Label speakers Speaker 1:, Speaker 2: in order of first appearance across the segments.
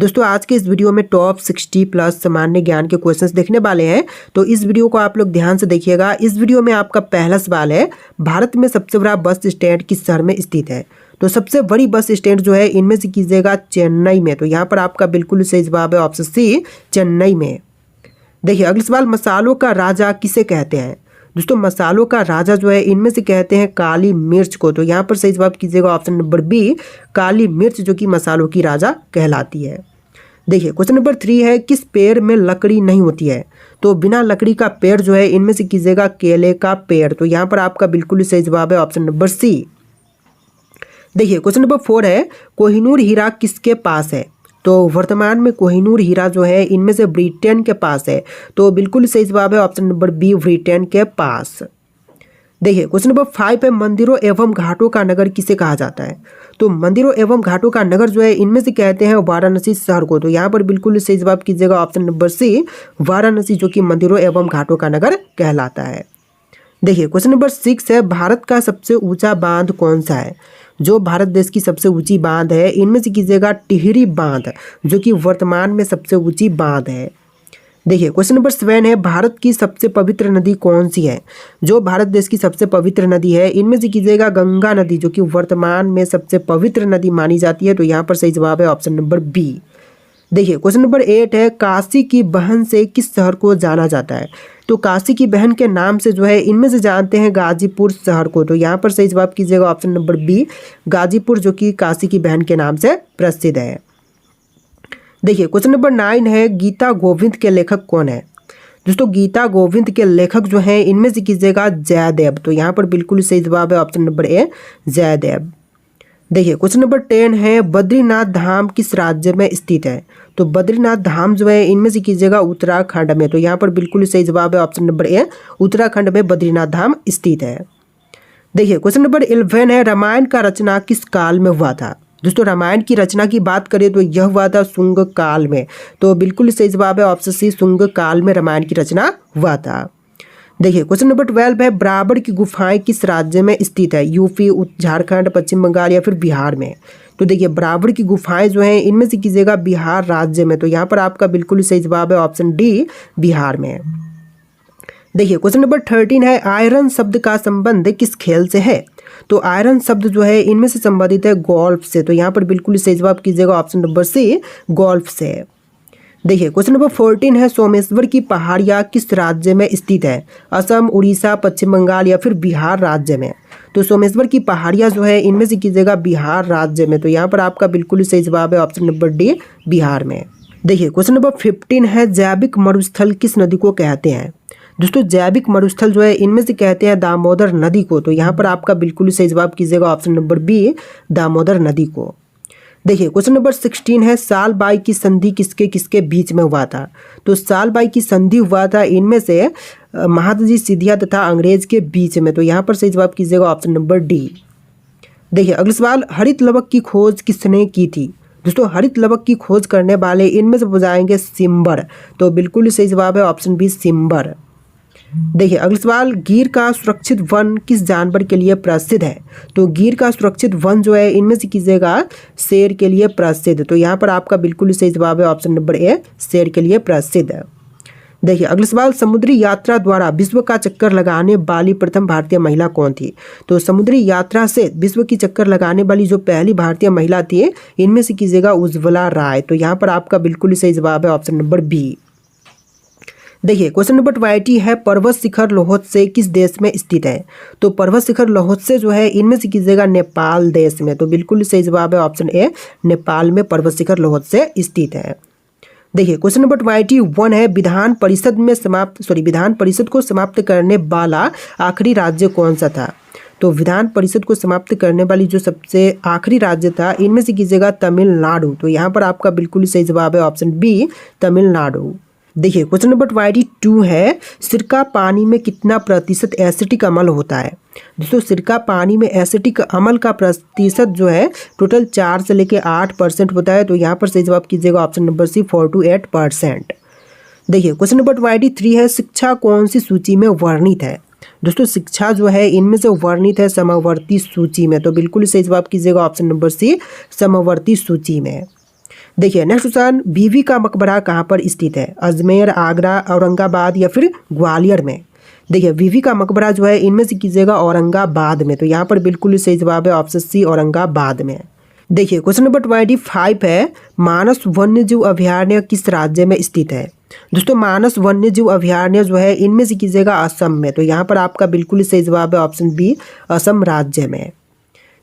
Speaker 1: दोस्तों आज के इस वीडियो में टॉप 60 प्लस सामान्य ज्ञान के क्वेश्चंस देखने वाले हैं। तो इस वीडियो को आप लोग ध्यान से देखिएगा। इस वीडियो में आपका पहला सवाल है, भारत में सबसे बड़ा बस स्टैंड किस शहर में स्थित है? तो सबसे बड़ी बस स्टैंड जो है इनमें से कीजिएगा चेन्नई में। तो यहाँ पर आपका बिल्कुल सही जवाब है ऑप्शन सी, चेन्नई में। देखिए अगला सवाल, मसालों का राजा किसे कहते हैं? दोस्तों मसालों का राजा जो है इनमें से कहते हैं काली मिर्च को। तो यहाँ पर सही जवाब कीजिएगा ऑप्शन नंबर बी, काली मिर्च जो कि मसालों की राजा कहलाती है। देखिए क्वेश्चन नंबर 3 है, किस पेड़ में लकड़ी नहीं होती है? तो बिना लकड़ी का पेड़ जो है इनमें से कीजिएगा केले का पेड़। तो यहाँ पर आपका बिल्कुल सही जवाब है ऑप्शन नंबर सी। देखिए क्वेश्चन नंबर 4 है, कोहिनूर हीरा किसके पास है? तो वर्तमान में कोहिनूर हीरा जो है इनमें से ब्रिटेन के पास है। तो बिल्कुल सही जवाब है ऑप्शन नंबर बी, ब्रिटेन के पास। देखिए क्वेश्चन नंबर 5 है, मंदिरों एवं घाटों का नगर किसे कहा जाता है? तो मंदिरों एवं घाटों का नगर जो है इनमें से कहते हैं वाराणसी शहर को। तो यहाँ पर बिल्कुल सही जवाब कीजिएगा ऑप्शन नंबर सी, वाराणसी जो कि मंदिरों एवं घाटों का नगर कहलाता है। देखिए क्वेश्चन नंबर 6 है, भारत का सबसे ऊंचा बांध कौन सा है? जो भारत देश की सबसे ऊंची बांध है इनमें से कीजिएगा टिहरी बांध जो कि वर्तमान में सबसे ऊंची बांध है। देखिए क्वेश्चन नंबर 7 है, भारत की सबसे पवित्र नदी कौन सी है? जो भारत देश की सबसे पवित्र नदी है इनमें से कीजिएगा गंगा नदी जो कि वर्तमान में सबसे पवित्र नदी मानी जाती है। तो यहाँ पर सही जवाब है ऑप्शन नंबर बी। देखिए क्वेश्चन नंबर 8 है, काशी की बहन से किस शहर को जाना जाता है? तो काशी की बहन के नाम से जो है इनमें से जानते हैं गाजीपुर शहर को। तो यहाँ पर सही जवाब कीजिएगा ऑप्शन नंबर बी, गाजीपुर जो कि काशी की बहन के नाम से प्रसिद्ध है। देखिए क्वेश्चन नंबर 9 है, गीता गोविंद के लेखक कौन है? दोस्तों गीता गोविंद के लेखक जो हैं इनमें से कीजिएगा जयदेव। तो यहाँ पर बिल्कुल सही जवाब है ऑप्शन नंबर ए, जयदेव। देखिए क्वेश्चन नंबर 10 है, बद्रीनाथ धाम किस राज्य में स्थित है? तो बद्रीनाथ धाम जो है इनमें से कीजिएगा उत्तराखंड में। तो यहाँ पर बिल्कुल सही जवाब है ऑप्शन नंबर ए, उत्तराखंड में बद्रीनाथ धाम स्थित है। देखिए क्वेश्चन नंबर 11 है, रामायण का रचना किस काल में हुआ था? दोस्तों रामायण की रचना की बात करें तो यह हुआ था शुंग काल में। तो बिल्कुल सही जवाब है ऑप्शन सी, शुंग काल में रामायण की रचना हुआ था। देखिए क्वेश्चन नंबर 12 है, बराबर की गुफाएं किस राज्य में स्थित है? यूपी, झारखंड, पश्चिम बंगाल या फिर बिहार में? तो देखिए बराबर की गुफाएं जो हैं इनमें से कीजिएगा बिहार राज्य में। तो यहाँ पर आपका बिल्कुल सही जवाब है ऑप्शन डी, बिहार में। देखिए क्वेश्चन नंबर 13 है, आयरन शब्द का संबंध किस खेल से है? तो आयरन शब्द जो है इनमें से संबंधित है गोल्फ से। तो यहाँ पर बिल्कुल सही जवाब कीजिएगा ऑप्शन नंबर सी, गोल्फ से। देखिए क्वेश्चन नंबर 14 है, सोमेश्वर की पहाड़ियाँ किस राज्य में स्थित है? असम, उड़ीसा, पश्चिम बंगाल या फिर बिहार राज्य में? तो सोमेश्वर की पहाड़ियाँ जो है इनमें से कीजिएगा बिहार राज्य में। तो यहाँ पर आपका बिल्कुल सही जवाब है ऑप्शन नंबर डी, बिहार में। देखिए क्वेश्चन नंबर 15 है, जैविक मरुस्थल किस नदी को कहते हैं? दोस्तों जैविक मरुस्थल जो है इनमें से कहते हैं दामोदर नदी को। तो यहाँ पर आपका बिल्कुल सही जवाब कीजिएगा ऑप्शन नंबर बी, दामोदर नदी को। देखिए क्वेश्चन नंबर 16 है, साल बाई की संधि किसके किसके बीच में हुआ था? तो साल बाई की संधि हुआ था इनमें से महादजी सिंधिया तथा अंग्रेज के बीच में। तो यहाँ पर सही जवाब कीजिएगा ऑप्शन नंबर डी। देखिए अगला सवाल, हरित लवक की खोज किसने की थी? दोस्तों हरित लवक की खोज करने वाले इनमें से बुझाएंगे सिम्बर। तो बिल्कुल सही जवाब है ऑप्शन बी, सिम्बर। देखिए अगला सवाल, गिर का सुरक्षित वन किस जानवर के लिए प्रसिद्ध है? तो गिर का सुरक्षित वन जो है इनमें से कीजिएगा शेर के लिए प्रसिद्ध। तो यहाँ पर आपका बिल्कुल सही जवाब है ऑप्शन नंबर ए, शेर के लिए प्रसिद्ध है। देखिए अगला सवाल, समुद्री यात्रा द्वारा विश्व का चक्कर लगाने वाली प्रथम भारतीय महिला कौन थी? तो समुद्री यात्रा से विश्व की चक्कर लगाने वाली जो पहली भारतीय महिला थी इनमें से कीजिएगा उज्ज्वला राय। तो यहाँ पर आपका बिल्कुल सही जवाब है ऑप्शन नंबर बी। देखिए क्वेश्चन नंबर 20 है, पर्वत शिखर लोहोत्से किस देश में स्थित है? तो पर्वत शिखर लोहोत्से जो है इनमें से कीजिएगा नेपाल देश में। तो बिल्कुल सही जवाब है ऑप्शन ए, नेपाल में पर्वत शिखर लोहोत्से स्थित है। देखिए क्वेश्चन नंबर 21 है, विधान परिषद को समाप्त करने वाला आखिरी राज्य कौन सा था? तो विधान परिषद को समाप्त करने वाली जो सबसे आखिरी राज्य था इनमें से कीजिएगा तमिलनाडु। तो यहाँ पर आपका बिल्कुल सही जवाब है ऑप्शन बी, तमिलनाडु। देखिए क्वेश्चन नंबर 22 है, सिरका पानी में कितना प्रतिशत एसिटिक अम्ल होता है? दोस्तों सिरका पानी में एसिटिक अम्ल का प्रतिशत जो है टोटल 4 से लेकर 8% होता है। तो यहाँ पर सही जवाब कीजिएगा ऑप्शन नंबर सी, 4 to 8%। देखिए क्वेश्चन नंबर 23 है, शिक्षा कौन सी सूची में वर्णित है? दोस्तों शिक्षा जो है इनमें से वर्णित है समवर्ती सूची में। तो बिल्कुल सही जवाब कीजिएगा ऑप्शन नंबर सी, समवर्ती सूची में। देखिए नेक्स्ट क्वेश्चन, बीवी का मकबरा कहाँ पर स्थित है? अजमेर, आगरा, औरंगाबाद या फिर ग्वालियर में? देखिए बीवी का मकबरा जो है इनमें से कीजिएगा औरंगाबाद में, तो यहाँ पर बिल्कुल सही जवाब है ऑप्शन सी औरंगाबाद में। देखिए क्वेश्चन नंबर 25 है, मानस वन्यजीव अभयारण्य किस राज्य में स्थित है? दोस्तों मानस वन्यजीव अभयारण्य जो है इनमें से कीजिएगा असम में, तो यहाँ पर आपका बिल्कुल सही जवाब है ऑप्शन बी असम राज्य में।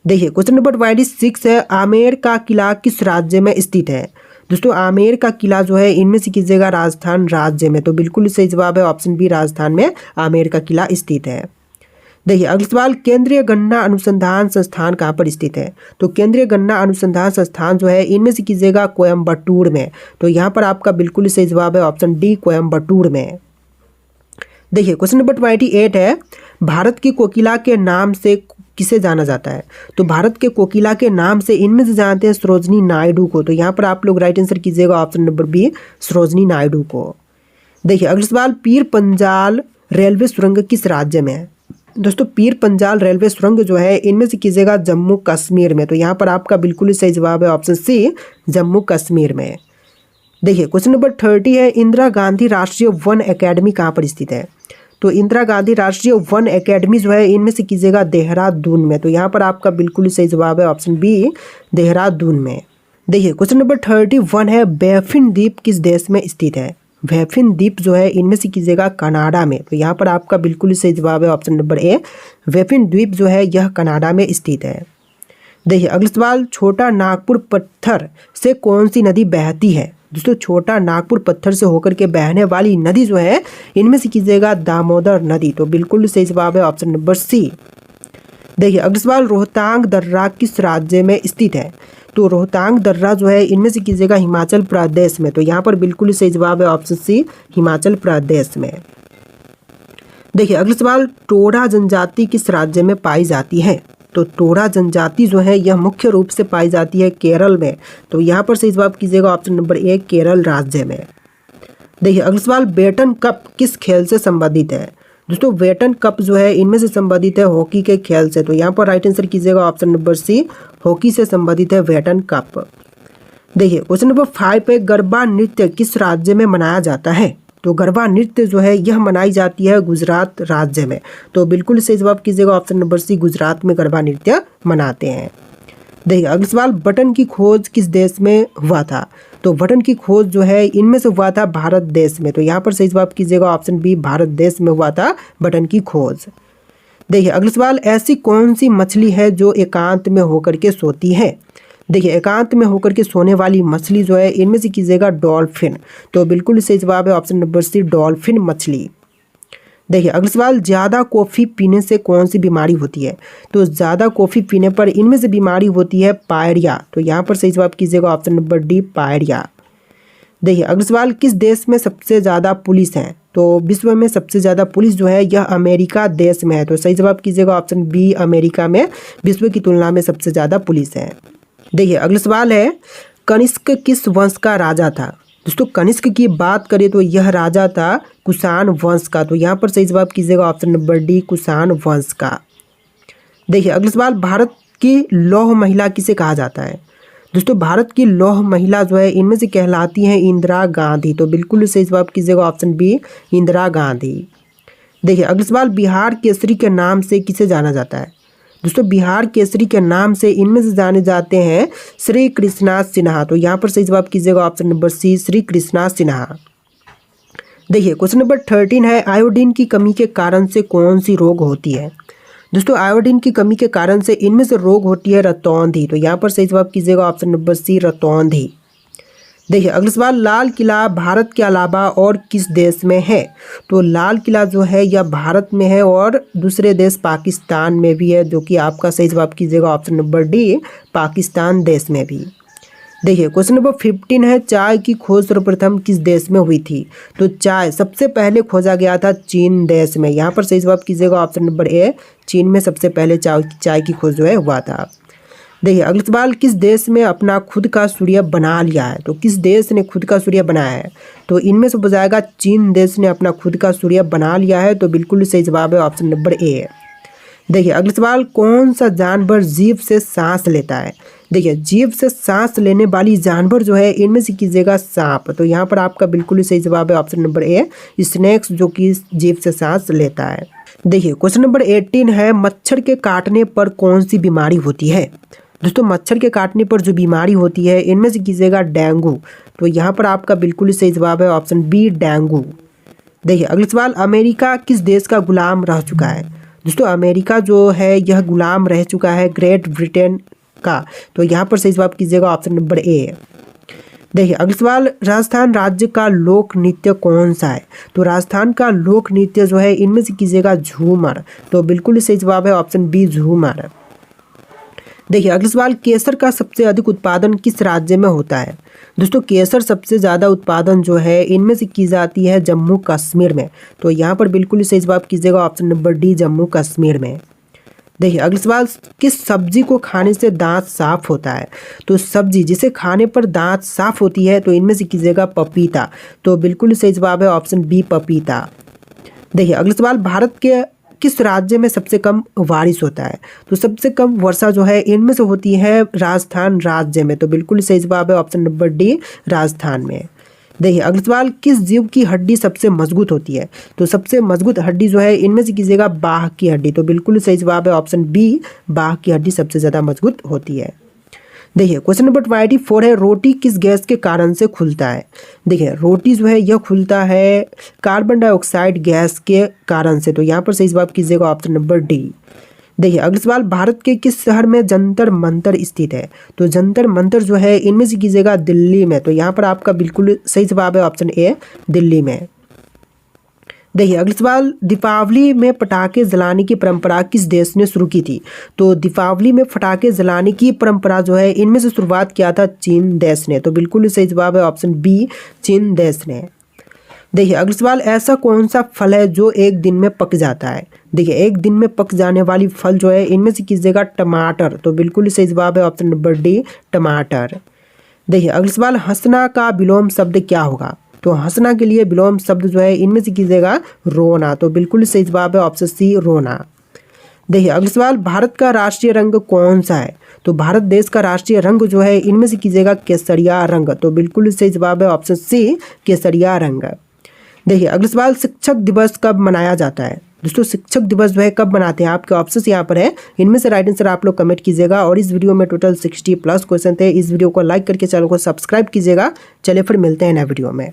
Speaker 1: देखिए क्वेश्चन नंबर 26 है, आमेर का किला किस राज्य में स्थित है? दोस्तों आमेर का किला जो है इनमें से कीजिएगा राजस्थान राज्य में, तो बिल्कुल सही जवाब है ऑप्शन बी राजस्थान में आमेर का किला स्थित है। देखिए अगला सवाल, केंद्रीय गन्ना अनुसंधान संस्थान कहाँ पर स्थित है? तो केंद्रीय गन्ना अनुसंधान संस्थान जो है इनमें से कीजिएगा कोयम्बटूर में, तो यहाँ पर आपका बिल्कुल सही जवाब है ऑप्शन डी कोयम्बटूर में। देखिए क्वेश्चन नंबर 28 है, भारत की कोकिला के नाम से किसे जाना जाता है? तो भारत के कोकिला के नाम से इनमें से जानते हैं सरोजनी नायडू को, तो यहाँ पर आप लोग राइट आंसर कीजिएगा option number B Sarojini Naidu को। देखिए अगला सवाल, पीर पंजाल रेलवे सुरंग किस राज्य में है? दोस्तों पीर पंजाल रेलवे सुरंग जो है इनमें से कीजिएगा जम्मू कश्मीर में, तो यहाँ पर आपका बिल्कुल सही जवाब है ऑप्शन सी जम्मू कश्मीर में। देखिए क्वेश्चन नंबर 30 है, इंदिरा गांधी राष्ट्रीय वन एकेडमी कहाँ पर स्थित है? तो इंदिरा गांधी राष्ट्रीय वन एकेडमी जो है इनमें से कीजिएगा देहरादून में, तो यहाँ पर आपका बिल्कुल सही जवाब है ऑप्शन बी देहरादून में। देखिए क्वेश्चन नंबर 31 है, बैफिन द्वीप किस देश में स्थित है? बैफिन द्वीप जो है इनमें से कीजिएगा कनाडा में, तो यहाँ पर आपका बिल्कुल सही जवाब है ऑप्शन नंबर ए बैफिन द्वीप जो है यह कनाडा में स्थित है। देखिए अगला सवाल, छोटा नागपुर पत्थर से कौन सी नदी बहती है? दोस्तों छोटा नागपुर पत्थर से होकर के बहने वाली नदी जो है इनमें से कीजिएगा दामोदर नदी, तो बिल्कुल सही जवाब है ऑप्शन नंबर सी। देखिए अगला सवाल, रोहतांग दर्रा किस राज्य में स्थित है? तो रोहतांग दर्रा जो है इनमें से कीजिएगा हिमाचल प्रदेश में, तो यहाँ पर बिल्कुल सही जवाब है ऑप्शन सी हिमाचल प्रदेश में। देखिए अगला सवाल, टोडा जनजाति किस राज्य में पाई जाती है? तो टोडा जनजाति जो है यह मुख्य रूप से पाई जाती है केरल में, तो यहाँ पर सही जवाब कीजिएगा ऑप्शन नंबर ए केरल राज्य में। देखिए अगला सवाल, बेटन कप किस खेल से संबंधित है? दोस्तों बेटन कप जो है इनमें से संबंधित है हॉकी के खेल से, तो यहाँ पर राइट आंसर कीजिएगा ऑप्शन नंबर सी हॉकी से संबंधित है बेटन कप। देखिए क्वेश्चन नंबर 5 पे, गरबा नृत्य किस राज्य में मनाया जाता है? तो गरबा नृत्य जो है यह मनाई जाती है गुजरात राज्य में, तो बिल्कुल सही जवाब कीजिएगा ऑप्शन नंबर सी गुजरात में गरबा नृत्य मनाते हैं। देखिए अगला सवाल, बटन की खोज किस देश में हुआ था? तो बटन की खोज जो है इनमें से हुआ था भारत देश में, तो यहाँ पर सही जवाब कीजिएगा ऑप्शन बी भारत देश में हुआ था बटन की खोज। देखिए अगला सवाल, ऐसी कौन सी मछली है जो एकांत में होकर के सोती है? देखिए एकांत में होकर के सोने वाली मछली जो है इनमें से कीजिएगा डॉल्फिन, तो बिल्कुल सही जवाब है ऑप्शन नंबर सी डॉल्फिन मछली। देखिए अगला सवाल, ज़्यादा कॉफ़ी पीने से कौन सी बीमारी होती है? तो ज़्यादा कॉफ़ी पीने पर इनमें से बीमारी होती है पायरिया, तो यहाँ पर सही जवाब कीजिएगा ऑप्शन नंबर डी पायरिया। देखिए अगला सवाल, किस देश में सबसे ज़्यादा पुलिस हैं? तो विश्व में सबसे ज़्यादा पुलिस जो है यह अमेरिका देश में है, तो सही जवाब कीजिएगा ऑप्शन बी अमेरिका में विश्व की तुलना में सबसे ज़्यादा पुलिस है। देखिए अगला सवाल है, कनिष्क किस वंश का राजा था? दोस्तों कनिष्क की बात करें तो यह राजा था कुषाण वंश का, तो यहाँ पर सही जवाब कीजिएगा ऑप्शन नंबर डी कुषाण वंश का। देखिए अगला सवाल, भारत की लौह महिला किसे कहा जाता है? दोस्तों भारत की लौह महिला जो है इनमें से कहलाती हैं इंदिरा गांधी, तो बिल्कुल सही जवाब कीजिएगा ऑप्शन बी इंदिरा गांधी। देखिए अगला सवाल, बिहार केसरी के नाम से किसे जाना जाता है? दोस्तों बिहार केसरी के नाम से इनमें से जाने जाते हैं श्री कृष्णा सिन्हा, तो यहाँ पर सही जवाब कीजिएगा option number C Shri Krishna Sinha. देखिए क्वेश्चन नंबर 13 है, आयोडीन की कमी के कारण से कौन सी रोग होती है? दोस्तों आयोडीन की कमी के कारण से इनमें से रोग होती है रतौंधी, तो यहाँ पर सही जवाब कीजिएगा ऑप्शन नंबर सी रतौंधी। देखिए अगला सवाल, लाल किला भारत के अलावा और किस देश में है? तो लाल किला जो है यह भारत में है और दूसरे देश पाकिस्तान में भी है, जो कि आपका सही जवाब कीजिएगा ऑप्शन नंबर डी पाकिस्तान देश में भी। देखिए क्वेश्चन नंबर 15 है, चाय की खोज सर्वप्रथम किस देश में हुई थी? तो चाय सबसे पहले खोजा गया था चीन देश में, यहाँ पर सही जवाब कीजिएगा ऑप्शन नंबर ए चीन में सबसे पहले चाय की खोज जो है हुआ था। देखिए अगला सवाल, किस देश में अपना खुद का सूर्य बना लिया है? तो किस देश ने खुद का सूर्य बनाया है? तो इनमें से बताएगा चीन देश ने अपना खुद का सूर्य बना लिया है, तो बिल्कुल सही जवाब है ऑप्शन नंबर ए। देखिए अगला सवाल, कौन सा जानवर जीभ से सांस लेता है? देखिए जीभ से सांस लेने वाली जानवर जो है इनमें से कीजिएगा सांप। तो यहाँ पर आपका बिल्कुल ही सही जवाब है ऑप्शन नंबर ए, स्नेक्स, जो कि जीभ से सांस लेता है। देखिए क्वेश्चन नंबर 18 है, मच्छर के काटने पर कौन सी बीमारी होती है। दोस्तों मच्छर के काटने पर जो बीमारी होती है इनमें से कीजिएगा डेंगू। तो यहाँ पर आपका बिल्कुल ही सही जवाब है ऑप्शन बी, डेंगू। देखिए अगला सवाल, अमेरिका किस देश का गुलाम रह चुका है। दोस्तों अमेरिका जो है यह गुलाम रह चुका है ग्रेट ब्रिटेन का। तो यहाँ पर सही जवाब कीजिएगा ऑप्शन नंबर ए। देखिए अगला सवाल, राजस्थान राज्य का लोक नृत्य कौन सा है। तो राजस्थान का लोक नृत्य जो है इनमें से कीजिएगा झूमर। तो बिल्कुल सही जवाब है ऑप्शन बी, झूमर। देखिए अगला सवाल, केसर का सबसे अधिक उत्पादन किस राज्य में होता है। दोस्तों केसर सबसे ज़्यादा उत्पादन जो है इनमें से की जाती है जम्मू कश्मीर में। तो यहाँ पर बिल्कुल सही जवाब कीजिएगा option number D, Jammu Kashmir में। देखिए अगला सवाल, किस सब्जी को खाने से दांत साफ होता है। तो सब्जी जिसे खाने पर दांत साफ होती है तो इनमें से कीजिएगा पपीता। तो बिल्कुल सही जवाब है ऑप्शन बी, पपीता। देखिए अगला सवाल, भारत के किस राज्य में सबसे कम बारिश होता है। तो सबसे कम वर्षा जो है इनमें से होती है राजस्थान राज्य में। तो बिल्कुल सही जवाब है ऑप्शन नंबर डी, राजस्थान में। देखिए अगला सवाल, किस जीव की हड्डी सबसे मजबूत होती है। तो सबसे मजबूत हड्डी जो है इनमें से कीजिएगा बाघ की हड्डी। तो बिल्कुल सही जवाब है ऑप्शन बी, बाघ की हड्डी सबसे ज़्यादा मजबूत होती है। देखिए क्वेश्चन नंबर 24 है, रोटी किस गैस के कारण से खुलता है। देखिए रोटी जो है यह खुलता है कार्बन डाइऑक्साइड गैस के कारण से। तो यहाँ पर सही जवाब कीजिएगा ऑप्शन नंबर डी। देखिए अगला सवाल, भारत के किस शहर में जंतर मंतर स्थित है। तो जंतर मंतर जो है इनमें से कीजिएगा दिल्ली में। तो यहाँ पर आपका बिल्कुल सही जवाब है ऑप्शन ए, दिल्ली में। देखिए अगला सवाल, दीपावली में पटाखे जलाने की परंपरा किस देश ने शुरू की थी। तो दीपावली में पटाखे जलाने की परंपरा जो है इनमें से शुरुआत किया था चीन देश ने। तो बिल्कुल सही जवाब है ऑप्शन बी, चीन देश ने। देखिए अगला सवाल, ऐसा कौन सा फल है जो एक दिन में पक जाता है। देखिए एक दिन में पक जाने वाली फल जो है इनमें से कीजिएगा टमाटर। तो बिल्कुल सही जवाब है ऑप्शन नंबर डी, टमाटर। देखिए अगला सवाल, हंसना का विलोम शब्द क्या होगा। तो हंसना के लिए विलोम शब्द जो है इनमें से कीजिएगा रोना। तो बिल्कुल सही जवाब है ऑप्शन सी, रोना। देखिए अगला सवाल, भारत का राष्ट्रीय रंग कौन सा है। तो भारत देश का राष्ट्रीय रंग जो है इनमें से कीजिएगा केसरिया रंग। तो बिल्कुल सही जवाब है ऑप्शन सी, केसरिया रंग। देखिए अगला सवाल, शिक्षक दिवस कब मनाया जाता है। दोस्तों शिक्षक दिवस जो है कब मनाते हैं, आपके ऑप्शंस यहाँ पर है। इनमें से राइट आंसर आप लोग कमेंट कीजिएगा। और इस वीडियो में टोटल 60+ क्वेश्चन थे। इस वीडियो को लाइक करके चैनल को सब्सक्राइब कीजिएगा। चलिए फिर मिलते हैं नए वीडियो में।